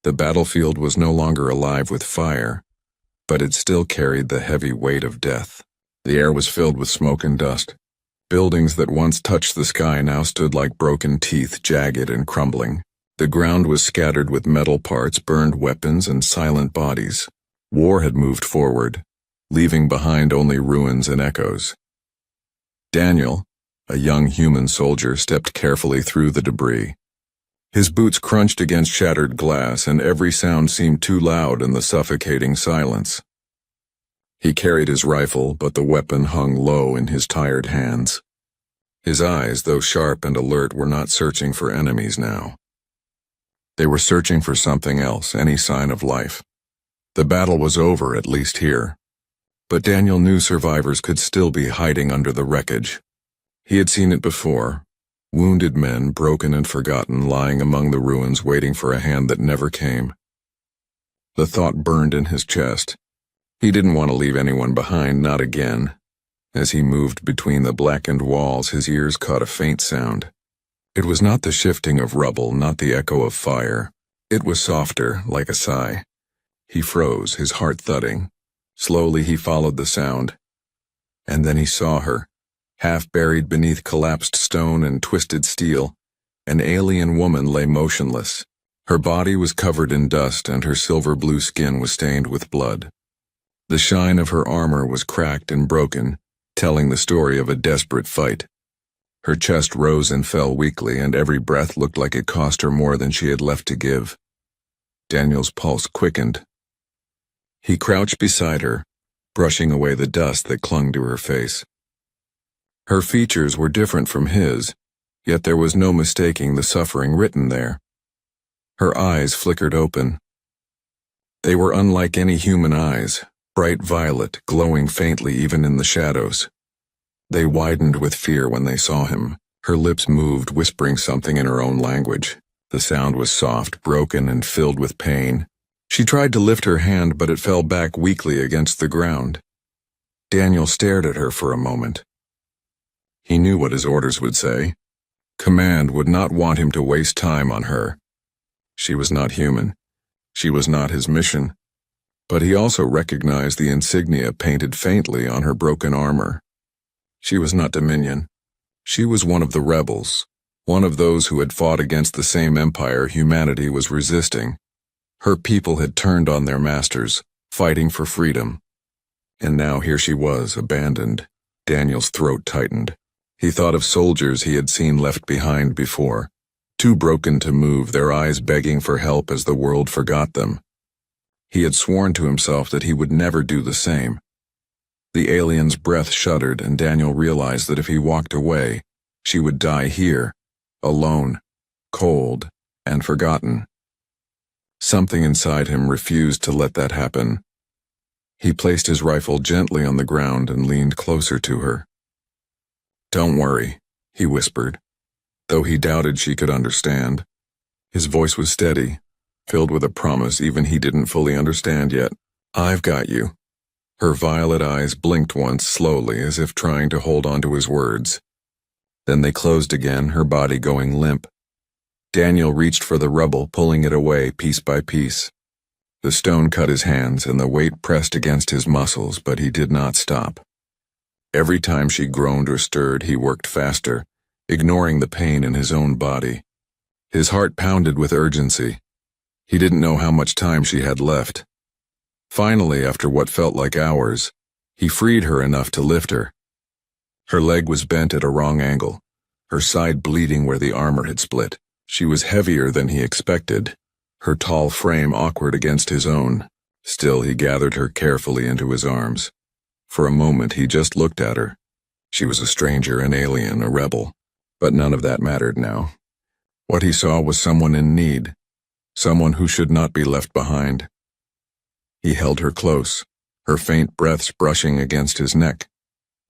The battlefield was no longer alive with fire, but it still carried the heavy weight of death. The air was filled with smoke and dust. Buildings that once touched the sky now stood like broken teeth, jagged and crumbling. The ground was scattered with metal parts, burned weapons, and silent bodies. War had moved forward, leaving behind only ruins and echoes. Daniel, a young human soldier, stepped carefully through the debris. His boots crunched against shattered glass, and every sound seemed too loud in the suffocating silence. He carried his rifle, but the weapon hung low in his tired hands. His eyes, though sharp and alert, were not searching for enemies now. They were searching for something else, any sign of life. The battle was over, at least here. But Daniel knew survivors could still be hiding under the wreckage. He had seen it before. Wounded men, broken and forgotten, lying among the ruins waiting for a hand that never came. The thought burned in his chest. He didn't want to leave anyone behind, not again. As he moved between the blackened walls, his ears caught a faint sound. It was not the shifting of rubble, not the echo of fire. It was softer, like a sigh. He froze, his heart thudding. Slowly he followed the sound. And then he saw her. Half buried beneath collapsed stone and twisted steel, an alien woman lay motionless. Her body was covered in dust and her silver-blue skin was stained with blood. The shine of her armor was cracked and broken, telling the story of a desperate fight. Her chest rose and fell weakly, and every breath looked like it cost her more than she had left to give. Daniel's pulse quickened. He crouched beside her, brushing away the dust that clung to her face. Her features were different from his, yet there was no mistaking the suffering written there. Her eyes flickered open. They were unlike any human eyes, bright violet, glowing faintly even in the shadows. They widened with fear when they saw him. Her lips moved, whispering something in her own language. The sound was soft, broken, and filled with pain. She tried to lift her hand, but it fell back weakly against the ground. Daniel stared at her for a moment. He knew what his orders would say. Command would not want him to waste time on her. She was not human. She was not his mission. But he also recognized the insignia painted faintly on her broken armor. She was not Dominion. She was one of the rebels, one of those who had fought against the same empire humanity was resisting. Her people had turned on their masters, fighting for freedom. And now here she was, abandoned. Daniel's throat tightened. He thought of soldiers he had seen left behind before, too broken to move, their eyes begging for help as the world forgot them. He had sworn to himself that he would never do the same. The alien's breath shuddered, and Daniel realized that if he walked away, she would die here, alone, cold, and forgotten. Something inside him refused to let that happen. He placed his rifle gently on the ground and leaned closer to her. "Don't worry," he whispered, though he doubted she could understand. His voice was steady, filled with a promise even he didn't fully understand yet. "I've got you." Her violet eyes blinked once slowly, as if trying to hold on to his words. Then they closed again, her body going limp. Daniel reached for the rubble, pulling it away piece by piece. The stone cut his hands, and the weight pressed against his muscles, but he did not stop. Every time she groaned or stirred, he worked faster, ignoring the pain in his own body. His heart pounded with urgency. He didn't know how much time she had left. Finally, after what felt like hours, he freed her enough to lift her. Her leg was bent at a wrong angle, her side bleeding where the armor had split. She was heavier than he expected, her tall frame awkward against his own. Still, he gathered her carefully into his arms. For a moment, he just looked at her. She was a stranger, an alien, a rebel. But none of that mattered now. What he saw was someone in need, someone who should not be left behind. He held her close, her faint breaths brushing against his neck.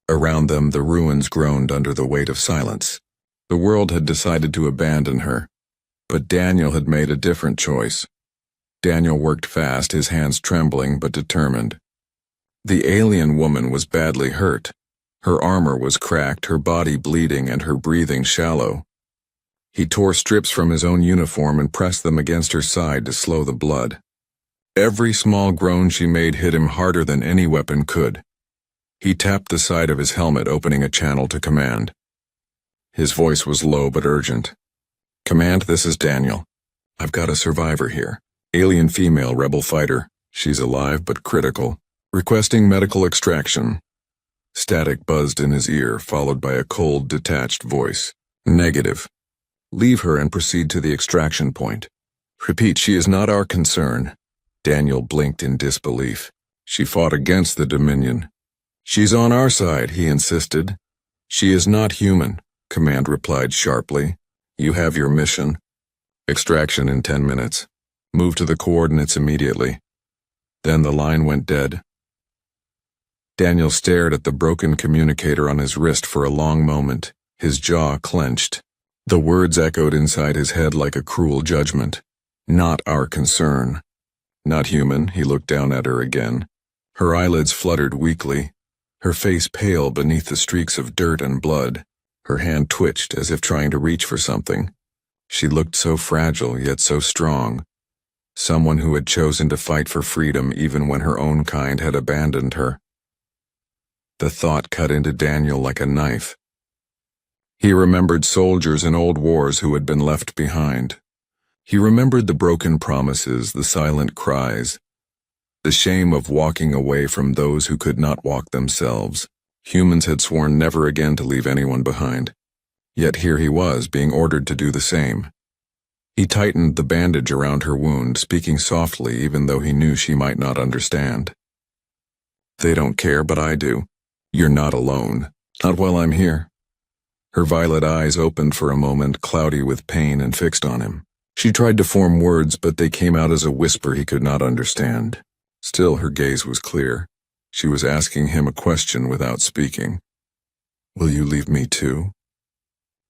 Around them, the ruins groaned under the weight of silence. The world had decided to abandon her, but Daniel had made a different choice. Daniel worked fast, his hands trembling but determined. The alien woman was badly hurt. Her armor was cracked, her body bleeding, and her breathing shallow. He tore strips from his own uniform and pressed them against her side to slow the blood. Every small groan she made hit him harder than any weapon could. He tapped the side of his helmet, opening a channel to command. His voice was low but urgent. "Command, this is Daniel. I've got a survivor here. Alien female rebel fighter. She's alive but critical. Requesting medical extraction." Static buzzed in his ear, followed by a cold, detached voice. "Negative. Leave her and proceed to the extraction point." "Repeat, she is not our concern." Daniel blinked in disbelief. "She fought against the Dominion." "She's on our side," he insisted. "She is not human," Command replied sharply. "You have your mission. Extraction in 10 minutes. Move to the coordinates immediately." Then the line went dead. Daniel stared at the broken communicator on his wrist for a long moment, his jaw clenched. The words echoed inside his head like a cruel judgment. Not our concern. Not human. He looked down at her again. Her eyelids fluttered weakly, her face pale beneath the streaks of dirt and blood. Her hand twitched as if trying to reach for something. She looked so fragile, yet so strong. Someone who had chosen to fight for freedom even when her own kind had abandoned her. The thought cut into Daniel like a knife. He remembered soldiers in old wars who had been left behind. He remembered the broken promises, the silent cries, the shame of walking away from those who could not walk themselves. Humans had sworn never again to leave anyone behind. Yet here he was, being ordered to do the same. He tightened the bandage around her wound, speaking softly even though he knew she might not understand. "They don't care, but I do. You're not alone. Not while I'm here." Her violet eyes opened for a moment, cloudy with pain, and fixed on him. She tried to form words, but they came out as a whisper he could not understand. Still, her gaze was clear. She was asking him a question without speaking. "Will you leave me too?"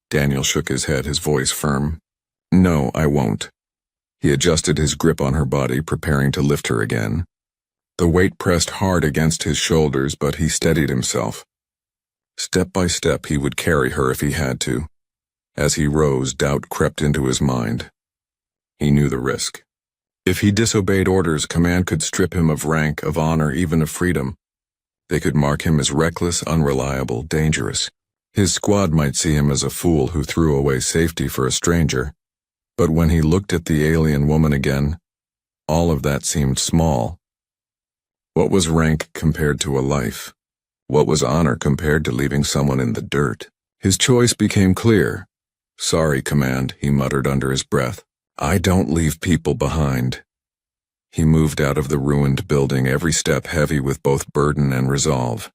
Daniel shook his head, his voice firm. "No, I won't." He adjusted his grip on her body, preparing to lift her again. The weight pressed hard against his shoulders, but he steadied himself. Step by step, he would carry her if he had to. As he rose, doubt crept into his mind. He knew the risk. If he disobeyed orders, Command could strip him of rank, of honor, even of freedom. They could mark him as reckless, unreliable, dangerous. His squad might see him as a fool who threw away safety for a stranger. But when he looked at the alien woman again, all of that seemed small. What was rank compared to a life? What was honor compared to leaving someone in the dirt? His choice became clear. "Sorry, Command," he muttered under his breath. "I don't leave people behind." He moved out of the ruined building, every step heavy with both burden and resolve.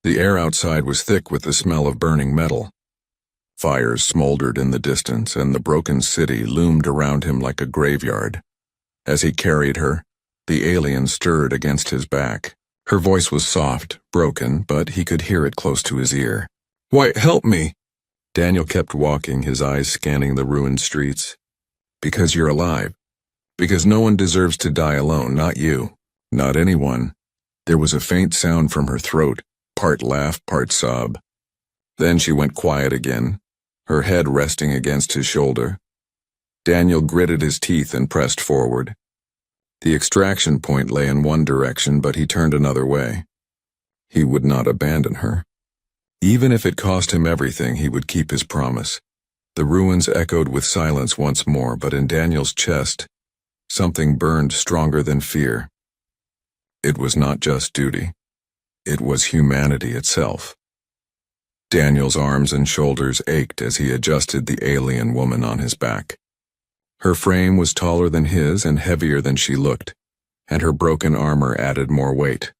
The air outside was thick with the smell of burning metal. Fires smoldered in the distance, and the broken city loomed around him like a graveyard. As he carried her, the alien stirred against his back. Her voice was soft, broken, but he could hear it close to his ear. "Why, help me!" Daniel kept walking, his eyes scanning the ruined streets. "Because you're alive. Because no one deserves to die alone, not you. Not anyone." There was a faint sound from her throat, part laugh, part sob. Then she went quiet again, her head resting against his shoulder. Daniel gritted his teeth and pressed forward. The extraction point lay in one direction, but he turned another way. He would not abandon her. Even if it cost him everything, he would keep his promise. The ruins echoed with silence once more, but in Daniel's chest, something burned stronger than fear. It was not just duty. It was humanity itself. Daniel's arms and shoulders ached as he adjusted the alien woman on his back. Her frame was taller than his and heavier than she looked, and her broken armor added more weight.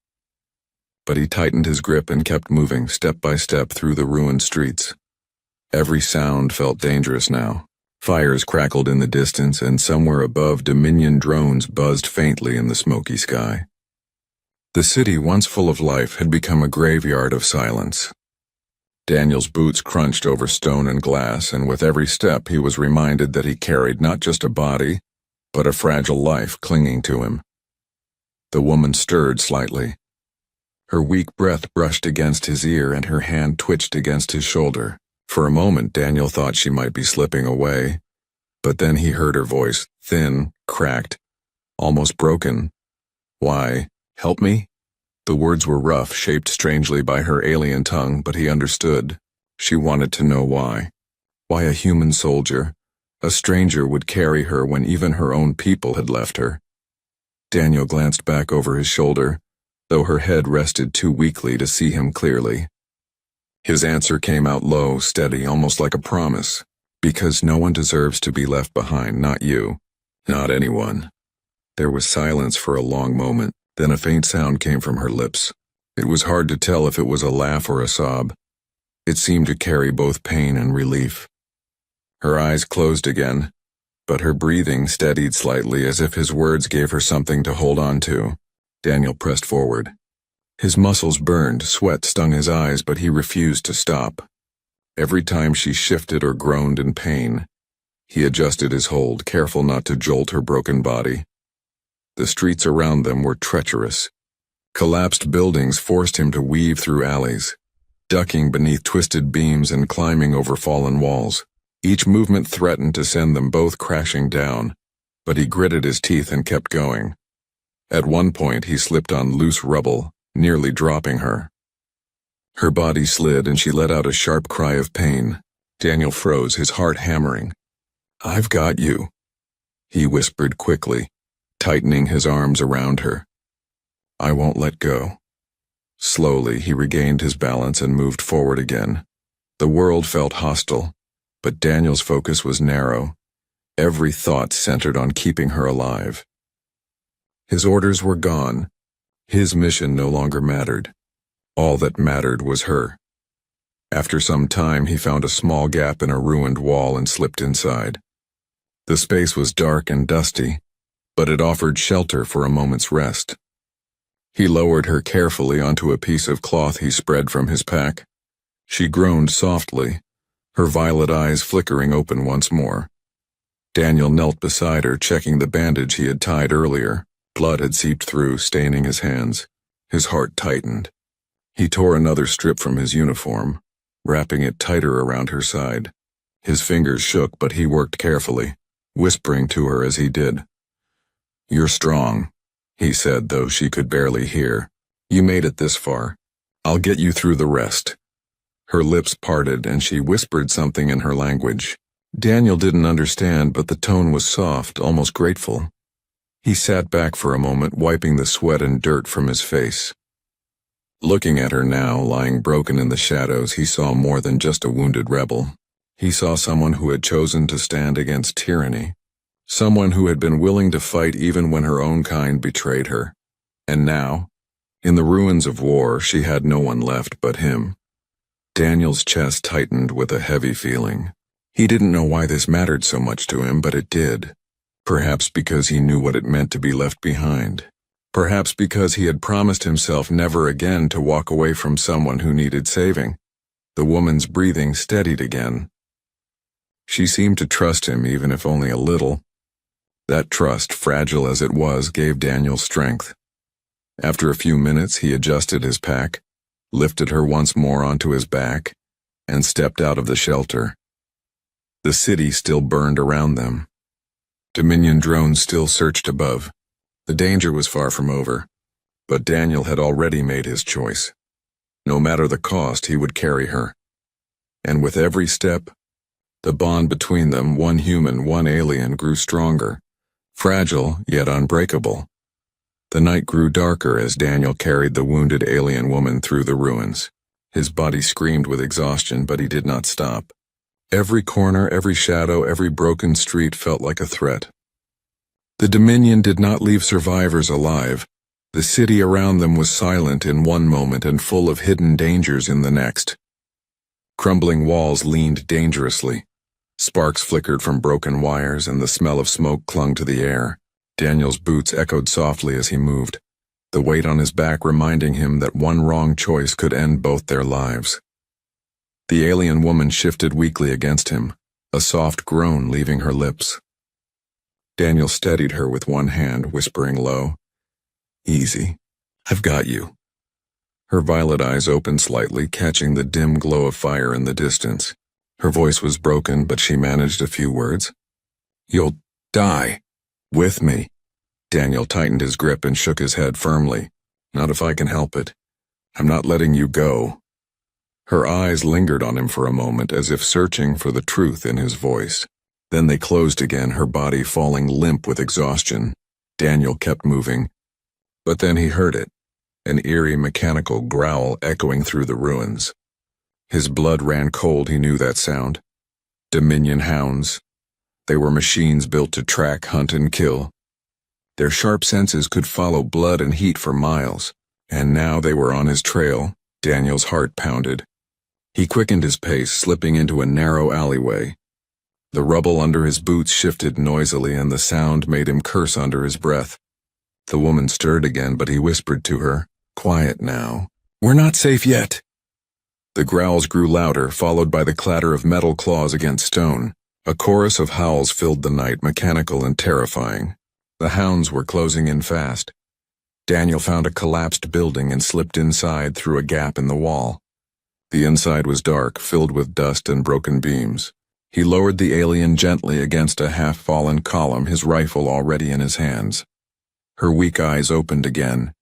But he tightened his grip and kept moving step by step through the ruined streets. Every sound felt dangerous now. Fires crackled in the distance, and somewhere above, Dominion drones buzzed faintly in the smoky sky. The city, once full of life, had become a graveyard of silence. Daniel's boots crunched over stone and glass, and with every step he was reminded that he carried not just a body, but a fragile life clinging to him. The woman stirred slightly. Her weak breath brushed against his ear, and her hand twitched against his shoulder. For a moment, Daniel thought she might be slipping away, but then he heard her voice, thin, cracked, almost broken. "Why, help me?" The words were rough, shaped strangely by her alien tongue, but he understood. She wanted to know why. Why a human soldier, a stranger, would carry her when even her own people had left her. Daniel glanced back over his shoulder, though her head rested too weakly to see him clearly. His answer came out low, steady, almost like a promise. "Because no one deserves to be left behind, not you. Not anyone." There was silence for a long moment, then a faint sound came from her lips. It was hard to tell if it was a laugh or a sob. It seemed to carry both pain and relief. Her eyes closed again, but her breathing steadied slightly as if his words gave her something to hold on to. Daniel pressed forward. His muscles burned, sweat stung his eyes, but he refused to stop. Every time she shifted or groaned in pain, he adjusted his hold, careful not to jolt her broken body. The streets around them were treacherous. Collapsed buildings forced him to weave through alleys, ducking beneath twisted beams and climbing over fallen walls. Each movement threatened to send them both crashing down, but he gritted his teeth and kept going. At one point, he slipped on loose rubble, nearly dropping her. Her body slid and she let out a sharp cry of pain. Daniel froze, his heart hammering. "I've got you," he whispered quickly, tightening his arms around her. "I won't let go." Slowly, he regained his balance and moved forward again. The world felt hostile, but Daniel's focus was narrow. Every thought centered on keeping her alive. His orders were gone. His mission no longer mattered. All that mattered was her. After some time, he found a small gap in a ruined wall and slipped inside. The space was dark and dusty, but it offered shelter for a moment's rest. He lowered her carefully onto a piece of cloth he spread from his pack. She groaned softly, her violet eyes flickering open once more. Daniel knelt beside her, checking the bandage he had tied earlier. Blood had seeped through, staining his hands. His heart tightened. He tore another strip from his uniform, wrapping it tighter around her side. His fingers shook, but he worked carefully, whispering to her as he did. "You're strong," he said, though she could barely hear. "You made it this far. I'll get you through the rest." Her lips parted and she whispered something in her language. Daniel didn't understand, but the tone was soft, almost grateful. He sat back for a moment, wiping the sweat and dirt from his face. Looking at her now, lying broken in the shadows, he saw more than just a wounded rebel. He saw someone who had chosen to stand against tyranny. Someone who had been willing to fight even when her own kind betrayed her. And now, in the ruins of war, she had no one left but him. Daniel's chest tightened with a heavy feeling. He didn't know why this mattered so much to him, but it did. Perhaps because he knew what it meant to be left behind. Perhaps because he had promised himself never again to walk away from someone who needed saving. The woman's breathing steadied again. She seemed to trust him, even if only a little. That trust, fragile as it was, gave Daniel strength. After a few minutes, he adjusted his pack, lifted her once more onto his back, and stepped out of the shelter. The city still burned around them. Dominion drones still searched above. The danger was far from over, but Daniel had already made his choice. No matter the cost, he would carry her. And with every step, the bond between them, one human, one alien, grew stronger, fragile yet unbreakable. The night grew darker as Daniel carried the wounded alien woman through the ruins. His body screamed with exhaustion, but he did not stop. Every corner, every shadow, every broken street felt like a threat. The Dominion did not leave survivors alive. The city around them was silent in one moment and full of hidden dangers in the next. Crumbling walls leaned dangerously. Sparks flickered from broken wires and the smell of smoke clung to the air. Daniel's boots echoed softly as he moved, the weight on his back reminding him that one wrong choice could end both their lives. The alien woman shifted weakly against him, a soft groan leaving her lips. Daniel steadied her with one hand, whispering low, "Easy. I've got you." Her violet eyes opened slightly, catching the dim glow of fire in the distance. Her voice was broken, but she managed a few words. "You'll die. With me." Daniel tightened his grip and shook his head firmly. "Not if I can help it. I'm not letting you go." Her eyes lingered on him for a moment, as if searching for the truth in his voice. Then they closed again, her body falling limp with exhaustion. Daniel kept moving. But then he heard it, an eerie mechanical growl echoing through the ruins. His blood ran cold. He knew that sound. Dominion hounds. They were machines built to track, hunt, and kill. Their sharp senses could follow blood and heat for miles, and now they were on his trail. Daniel's heart pounded. He quickened his pace, slipping into a narrow alleyway. The rubble under his boots shifted noisily, and the sound made him curse under his breath. The woman stirred again, but he whispered to her, "Quiet now. We're not safe yet." The growls grew louder, followed by the clatter of metal claws against stone. A chorus of howls filled the night, mechanical and terrifying. The hounds were closing in fast. Daniel found a collapsed building and slipped inside through a gap in the wall. The inside was dark, filled with dust and broken beams. He lowered the alien gently against a half-fallen column, his rifle already in his hands. Her weak eyes opened again.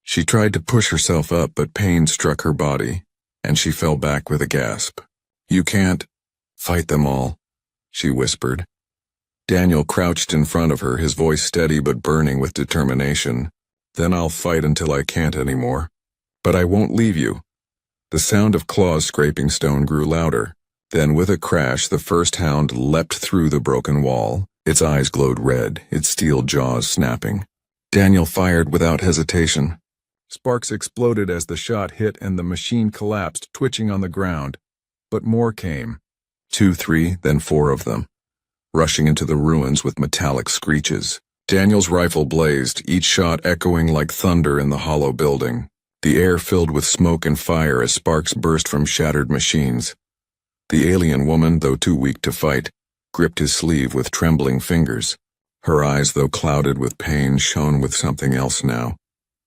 She tried to push herself up, but pain struck her body, and she fell back with a gasp. "You can't fight them all," she whispered. Daniel crouched in front of her, his voice steady but burning with determination. "Then I'll fight until I can't anymore. But I won't leave you." The sound of claws scraping stone grew louder. Then, with a crash, the first hound leapt through the broken wall. Its eyes glowed red, its steel jaws snapping. Daniel fired without hesitation. Sparks exploded as the shot hit and the machine collapsed, twitching on the ground. But more came. 2, 3, then 4 of them, rushing into the ruins with metallic screeches. Daniel's rifle blazed, each shot echoing like thunder in the hollow building. The air filled with smoke and fire as sparks burst from shattered machines. The alien woman, though too weak to fight, gripped his sleeve with trembling fingers. Her eyes, though clouded with pain, shone with something else now.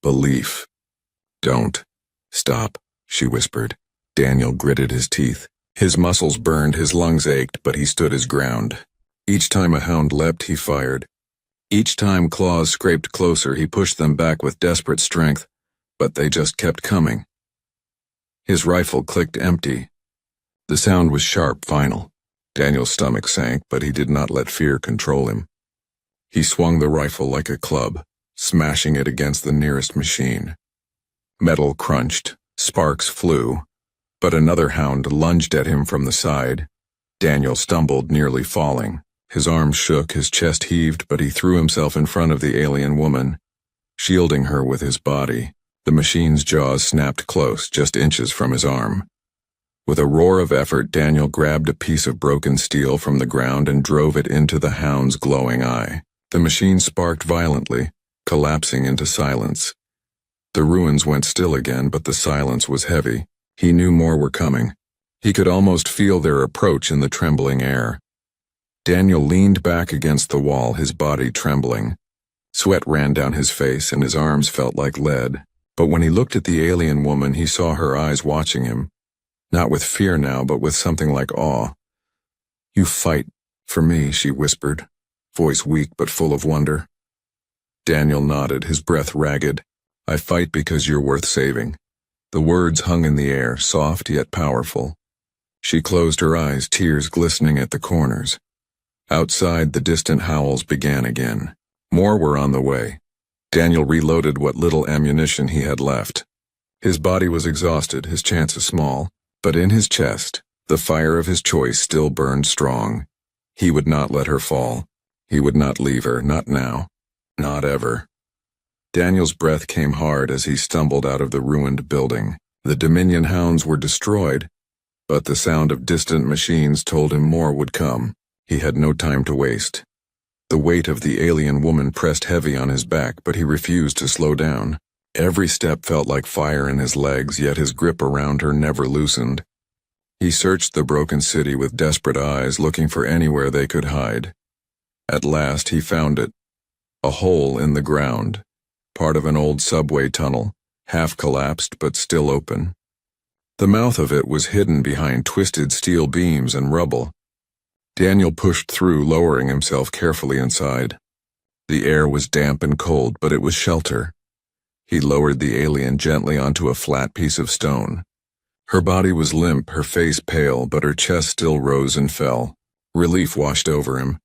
Belief. "Don't stop," she whispered. Daniel gritted his teeth. His muscles burned, his lungs ached, but he stood his ground. Each time a hound leapt, he fired. Each time claws scraped closer, he pushed them back with desperate strength, but they just kept coming. His rifle clicked empty. The sound was sharp, final. Daniel's stomach sank, but he did not let fear control him. He swung the rifle like a club, smashing it against the nearest machine. Metal crunched, sparks flew, but another hound lunged at him from the side. Daniel stumbled, nearly falling. His arms shook, his chest heaved, but he threw himself in front of the alien woman, shielding her with his body. The machine's jaws snapped close, just inches from his arm. With a roar of effort, Daniel grabbed a piece of broken steel from the ground and drove it into the hound's glowing eye. The machine sparked violently, collapsing into silence. The ruins went still again, but the silence was heavy. He knew more were coming. He could almost feel their approach in the trembling air. Daniel leaned back against the wall, his body trembling. Sweat ran down his face and his arms felt like lead. But when he looked at the alien woman, he saw her eyes watching him. Not with fear now, but with something like awe. "You fight for me," she whispered, voice weak but full of wonder. Daniel nodded, his breath ragged. "I fight because you're worth saving." The words hung in the air, soft yet powerful. She closed her eyes, tears glistening at the corners. Outside, the distant howls began again. More were on the way. Daniel reloaded what little ammunition he had left. His body was exhausted, his chances small. But in his chest, the fire of his choice still burned strong. He would not let her fall. He would not leave her, not now, not ever. Daniel's breath came hard as he stumbled out of the ruined building. The Dominion hounds were destroyed, but the sound of distant machines told him more would come. He had no time to waste. The weight of the alien woman pressed heavy on his back, but he refused to slow down. Every step felt like fire in his legs, yet his grip around her never loosened. He searched the broken city with desperate eyes, looking for anywhere they could hide. At last he found it. A hole in the ground, part of an old subway tunnel, half collapsed but still open. The mouth of it was hidden behind twisted steel beams and rubble. Daniel pushed through, lowering himself carefully inside. The air was damp and cold, but it was shelter. He lowered the alien gently onto a flat piece of stone. Her body was limp, her face pale, but her chest still rose and fell. Relief washed over him.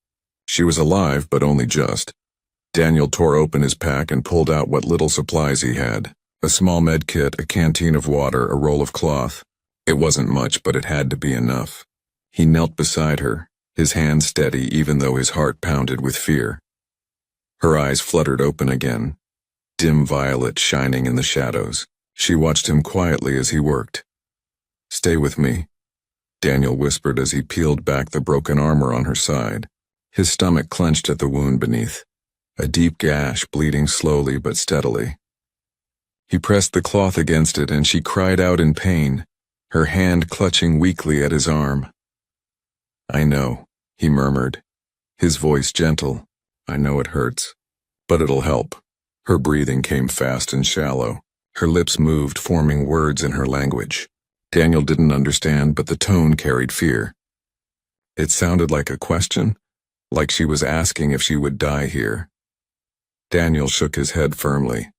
She was alive, but only just. Daniel tore open his pack and pulled out what little supplies he had. A small med kit, a canteen of water, a roll of cloth. It wasn't much, but it had to be enough. He knelt beside her, his hands steady even though his heart pounded with fear. Her eyes fluttered open again, dim violet shining in the shadows. She watched him quietly as he worked. "Stay with me," Daniel whispered as he peeled back the broken armor on her side. His stomach clenched at the wound beneath, a deep gash bleeding slowly but steadily. He pressed the cloth against it and she cried out in pain, her hand clutching weakly at his arm. "I know," he murmured, his voice gentle. "I know it hurts, but it'll help." Her breathing came fast and shallow. Her lips moved, forming words in her language. Daniel didn't understand, but the tone carried fear. It sounded like a question, like she was asking if she would die here. Daniel shook his head firmly.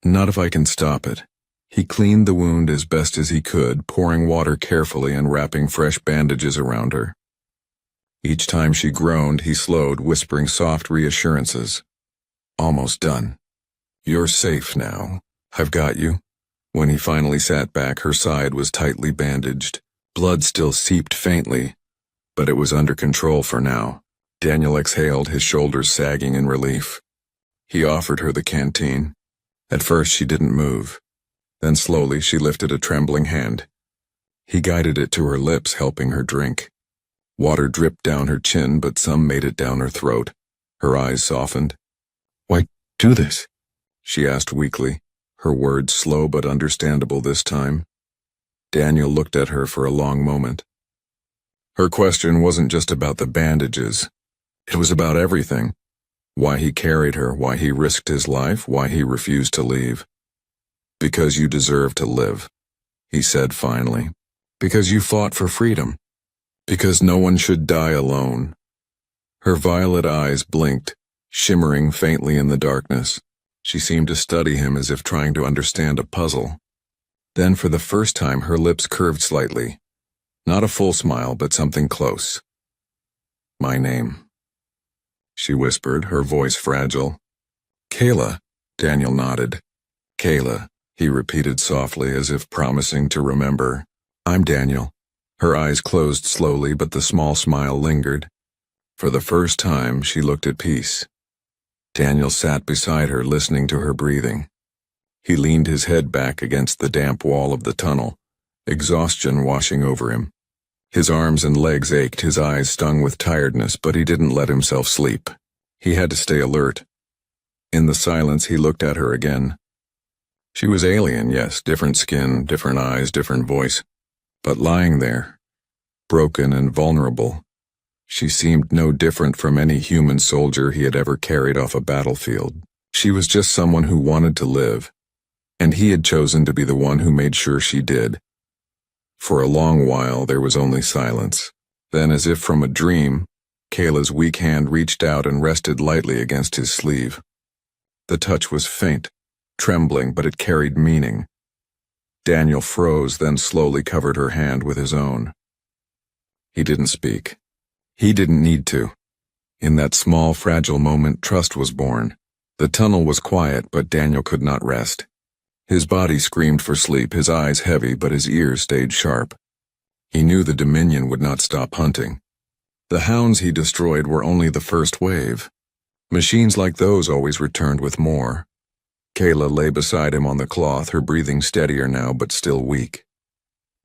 "Not if I can stop it." He cleaned the wound as best as he could, pouring water carefully and wrapping fresh bandages around her. Each time she groaned, he slowed, whispering soft reassurances. "Almost done. You're safe now. I've got you." When he finally sat back, her side was tightly bandaged. Blood still seeped faintly, but it was under control for now. Daniel exhaled, his shoulders sagging in relief. He offered her the canteen. At first she didn't move. Then slowly she lifted a trembling hand. He guided it to her lips, helping her drink. Water dripped down her chin, but some made it down her throat. Her eyes softened. "Why do this?" she asked weakly, her words slow but understandable this time. Daniel looked at her for a long moment. Her question wasn't just about the bandages. It was about everything. Why he carried her, why he risked his life, why he refused to leave. "Because you deserve to live," he said finally. "Because you fought for freedom. Because no one should die alone." Her violet eyes blinked, shimmering faintly in the darkness. She seemed to study him as if trying to understand a puzzle. Then for the first time her lips curved slightly. Not a full smile, but something close. "My name," she whispered, her voice fragile. "Kayla," Daniel nodded. "Kayla," he repeated softly as if promising to remember. "I'm Daniel." Her eyes closed slowly, but the small smile lingered. For the first time, she looked at peace. Daniel sat beside her, listening to her breathing. He leaned his head back against the damp wall of the tunnel, exhaustion washing over him. His arms and legs ached, his eyes stung with tiredness, but he didn't let himself sleep. He had to stay alert. In the silence, he looked at her again. She was alien, yes, different skin, different eyes, different voice. But lying there, broken and vulnerable, she seemed no different from any human soldier he had ever carried off a battlefield. She was just someone who wanted to live, and he had chosen to be the one who made sure she did. For a long while there was only silence. Then, as if from a dream, Kayla's weak hand reached out and rested lightly against his sleeve. The touch was faint, trembling, but it carried meaning. Daniel froze, then slowly covered her hand with his own. He didn't speak. He didn't need to. In that small, fragile moment, trust was born. The tunnel was quiet, but Daniel could not rest. His body screamed for sleep, his eyes heavy, but his ears stayed sharp. He knew the Dominion would not stop hunting. The hounds he destroyed were only the first wave. Machines like those always returned with more. Kayla lay beside him on the cloth, her breathing steadier now, but still weak.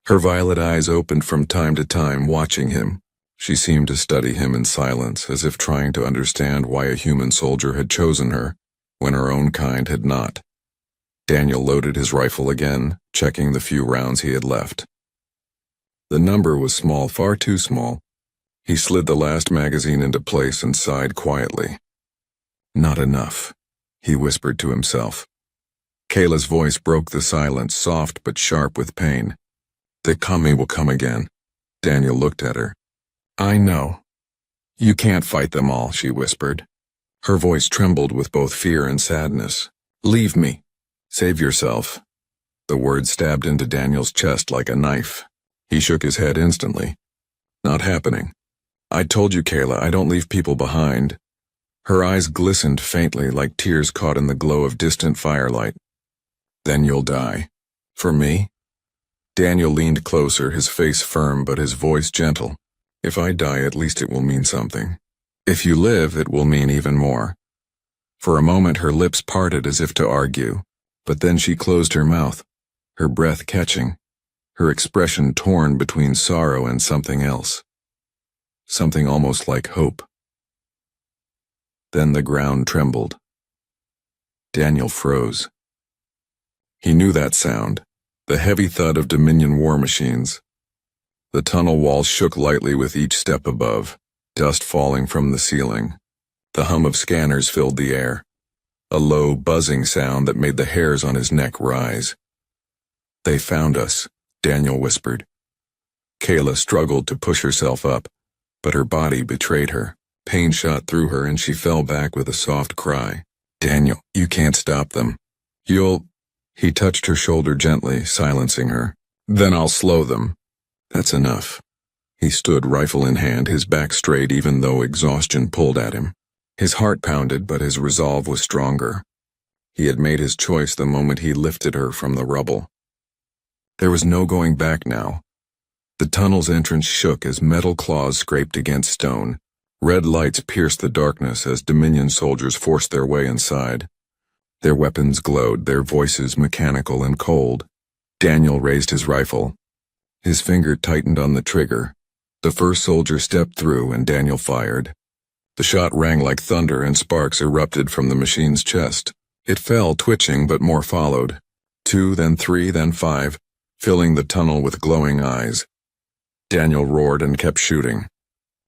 Her violet eyes opened from time to time, watching him. She seemed to study him in silence, as if trying to understand why a human soldier had chosen her, when her own kind had not. Daniel loaded his rifle again, checking the few rounds he had left. The number was small, far too small. He slid the last magazine into place and sighed quietly. "Not enough," he whispered to himself. Kayla's voice broke the silence, soft but sharp with pain. The kami will come again. Daniel looked at her. I know. You can't fight them all, she whispered. Her voice trembled with both fear and sadness. Leave me. Save yourself. The word stabbed into Daniel's chest like a knife. He shook his head instantly. Not happening. I told you, Kayla, I don't leave people behind. Her eyes glistened faintly like tears caught in the glow of distant firelight. Then you'll die. For me? Daniel leaned closer, his face firm but his voice gentle. If I die, at least it will mean something. If you live, it will mean even more. For a moment her lips parted as if to argue, but then she closed her mouth, her breath catching, her expression torn between sorrow and something else. Something almost like hope. Then the ground trembled. Daniel froze. He knew that sound, the heavy thud of Dominion war machines. The tunnel walls shook lightly with each step above, dust falling from the ceiling. The hum of scanners filled the air, a low, buzzing sound that made the hairs on his neck rise. They found us, Daniel whispered. Kayla struggled to push herself up, but her body betrayed her. Pain shot through her and she fell back with a soft cry. Daniel, you can't stop them. He touched her shoulder gently, silencing her. Then I'll slow them. That's enough. He stood, rifle in hand, his back straight even though exhaustion pulled at him. His heart pounded, but his resolve was stronger. He had made his choice the moment he lifted her from the rubble. There was no going back now. The tunnel's entrance shook as metal claws scraped against stone. Red lights pierced the darkness as Dominion soldiers forced their way inside. Their weapons glowed, their voices mechanical and cold. Daniel raised his rifle. His finger tightened on the trigger. The first soldier stepped through and Daniel fired. The shot rang like thunder and sparks erupted from the machine's chest. It fell, twitching, but more followed. 2, then 3, then 5, filling the tunnel with glowing eyes. Daniel roared and kept shooting.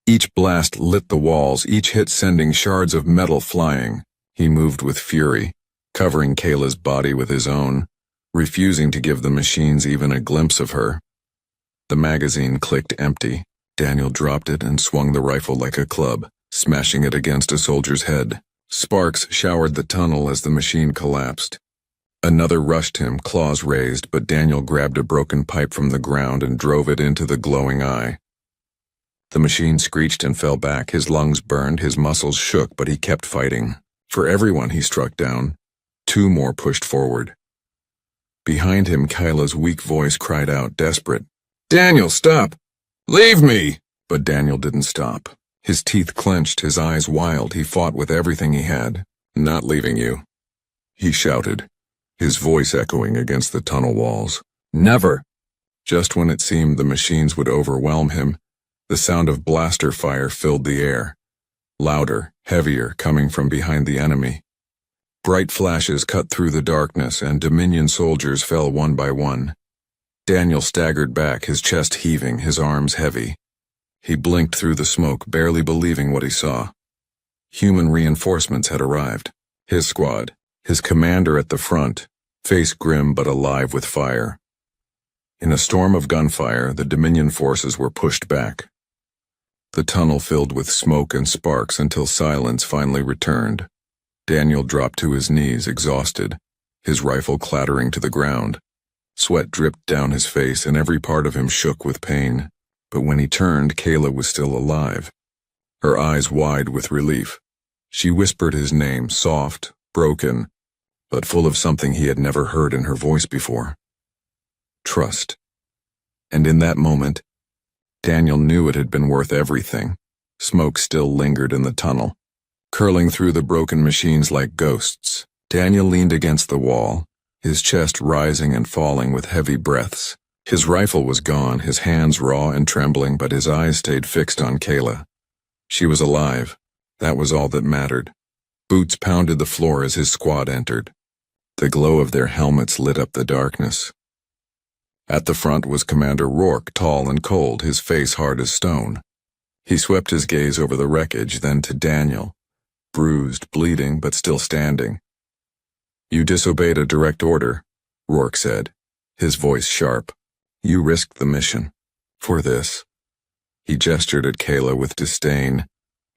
Each blast lit the walls, each hit sending shards of metal flying. He moved with fury, covering Kayla's body with his own, refusing to give the machines even a glimpse of her. The magazine clicked empty. Daniel dropped it and swung the rifle like a club, smashing it against a soldier's head. Sparks showered the tunnel as the machine collapsed. Another rushed him, claws raised, but Daniel grabbed a broken pipe from the ground and drove it into the glowing eye. The machine screeched and fell back, his lungs burned, his muscles shook, but he kept fighting. For everyone he struck down, 2 more pushed forward. Behind him, Kayla's weak voice cried out, desperate. Daniel, stop! Leave me! But Daniel didn't stop. His teeth clenched, his eyes wild. He fought with everything he had. Not leaving you. He shouted, his voice echoing against the tunnel walls. Never! Just when it seemed the machines would overwhelm him, the sound of blaster fire filled the air. Louder, heavier, coming from behind the enemy. Bright flashes cut through the darkness, and Dominion soldiers fell one by one. Daniel staggered back, his chest heaving, his arms heavy. He blinked through the smoke, barely believing what he saw. Human reinforcements had arrived. His squad, his commander at the front, face grim but alive with fire. In a storm of gunfire, the Dominion forces were pushed back. The tunnel filled with smoke and sparks until silence finally returned. Daniel dropped to his knees, exhausted, his rifle clattering to the ground. Sweat dripped down his face and every part of him shook with pain. But when he turned, Kayla was still alive, her eyes wide with relief. She whispered his name, soft, broken, but full of something he had never heard in her voice before. Trust. And in that moment, Daniel knew it had been worth everything. Smoke still lingered in the tunnel, curling through the broken machines like ghosts. Daniel leaned against the wall, his chest rising and falling with heavy breaths. His rifle was gone, his hands raw and trembling, but his eyes stayed fixed on Kayla. She was alive. That was all that mattered. Boots pounded the floor as his squad entered. The glow of their helmets lit up the darkness. At the front was Commander Rourke, tall and cold, his face hard as stone. He swept his gaze over the wreckage, then to Daniel, bruised, bleeding, but still standing. You disobeyed a direct order, Rourke said, his voice sharp. You risked the mission. For this. He gestured at Kayla with disdain,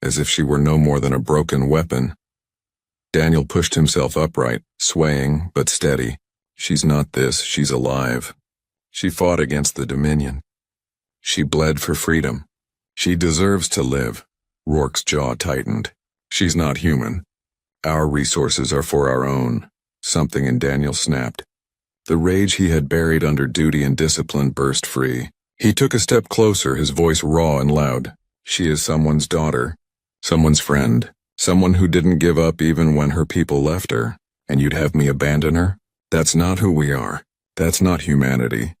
as if she were no more than a broken weapon. Daniel pushed himself upright, swaying but steady. She's not this, she's alive. She fought against the Dominion. She bled for freedom. She deserves to live. Rourke's jaw tightened. She's not human. Our resources are for our own. Something in Daniel snapped. The rage he had buried under duty and discipline burst free. He took a step closer, his voice raw and loud. She is someone's daughter, someone's friend, someone who didn't give up even when her people left her. And you'd have me abandon her? That's not who we are. That's not humanity.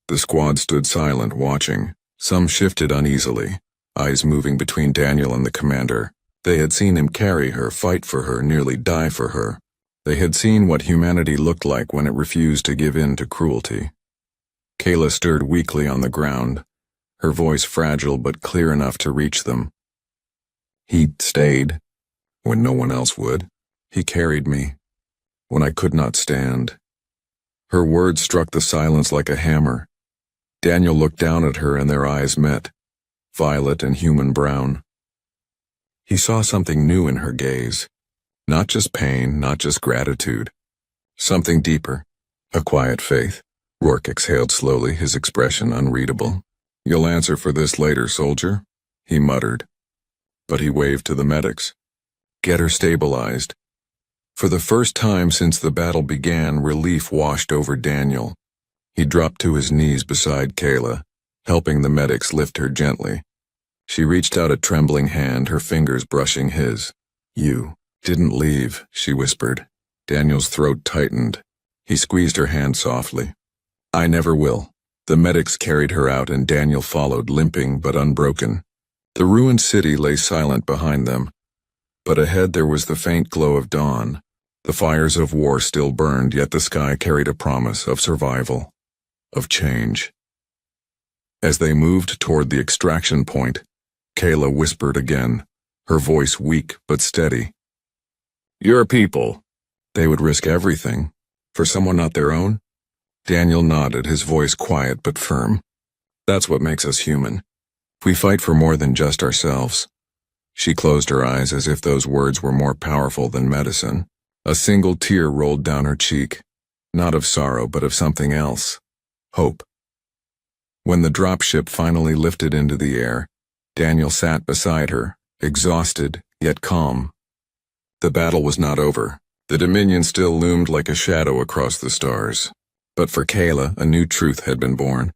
The squad stood silent, watching. Some shifted uneasily, eyes moving between Daniel and the commander. They had seen him carry her, fight for her, nearly die for her. They had seen what humanity looked like when it refused to give in to cruelty. Kayla stirred weakly on the ground, her voice fragile but clear enough to reach them. He stayed when no one else would. He carried me when I could not stand. Her words struck the silence like a hammer. Daniel looked down at her and their eyes met, violet and human brown. He saw something new in her gaze. Not just pain, not just gratitude. Something deeper. A quiet faith. Rourke exhaled slowly, his expression unreadable. You'll answer for this later, soldier, he muttered. But he waved to the medics. Get her stabilized. For the first time since the battle began, relief washed over Daniel. He dropped to his knees beside Kayla, helping the medics lift her gently. She reached out a trembling hand, her fingers brushing his. You didn't leave, she whispered. Daniel's throat tightened. He squeezed her hand softly. I never will. The medics carried her out and Daniel followed, limping but unbroken. The ruined city lay silent behind them, but ahead there was the faint glow of dawn. The fires of war still burned, yet the sky carried a promise of survival, of change. As they moved toward the extraction point, Kayla whispered again, her voice weak but steady. Your people. They would risk everything. For someone not their own? Daniel nodded, his voice quiet but firm. That's what makes us human. We fight for more than just ourselves. She closed her eyes as if those words were more powerful than medicine. A single tear rolled down her cheek, not of sorrow but of something else. Hope. When the dropship finally lifted into the air, Daniel sat beside her, exhausted yet calm. The battle was not over. The Dominion still loomed like a shadow across the stars. But for Kayla, a new truth had been born.